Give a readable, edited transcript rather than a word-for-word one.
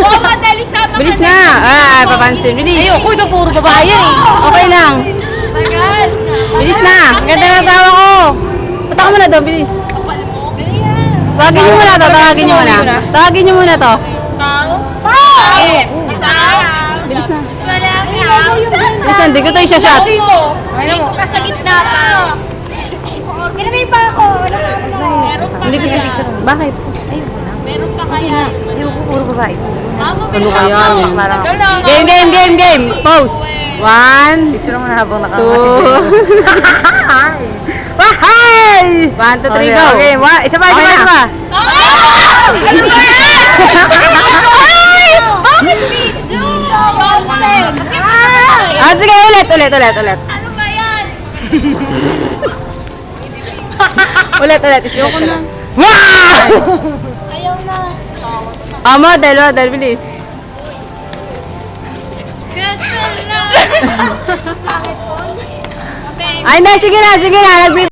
Oo, madali sama Bilis na. Ah, papansin. Bilis. Ayoko, ito puro babae yan eh. Okay lang. Tagal. Bilis na. Ang ganda ng asawa ko. Punta ka muna doon, bilis. Tawagin niyo muna to, tawagin niyo muna. Tawagin niyo muna to. Bilis na. Bilis na, hindi ko to isa-shot. Sa gitna pa. Kinamay pa ako. Hindi ko to isa-shot. Bakit? Meron pa kaya. Ayoko, puro babae. Ano kaya? Game. Pose. 1, Picture mo na habang 2. Wahay! 1, 2, 3, go. Okay, isa pa, Okay na. Bakit video? Ah, sige, ulit. Ano ba yan? Ulit. Ayoko na. Wow! Ayaw na. Model, bilis. Cancel na. Ay, hindi, sige na.